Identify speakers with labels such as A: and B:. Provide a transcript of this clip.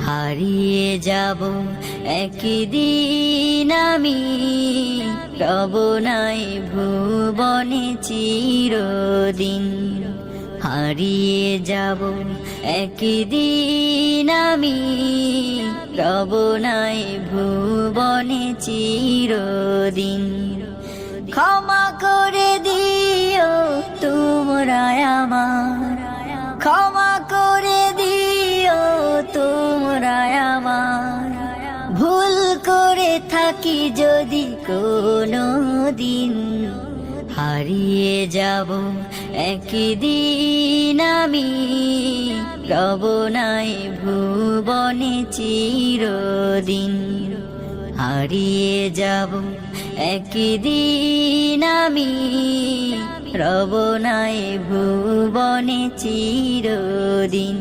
A: হারিয়ে যাব একদিন আমি, রব নাই ভুবনে চিরদিন। হারিয়ে যাব একদিন আমি, রব নাই ভুবনে চিরদিন। ক্ষমা করে দিও তোমরা আমার, ক্ষমা করে দিও তোমরা আমার। ভুল করে থাকি যদি কোনো দিন, হারিয়ে যাব একদিন আমি, রব নাই ভুবনে চিরদিন। হারিয়ে যাব একদিন আমি, রব নাই ভুবনে চিরদিন।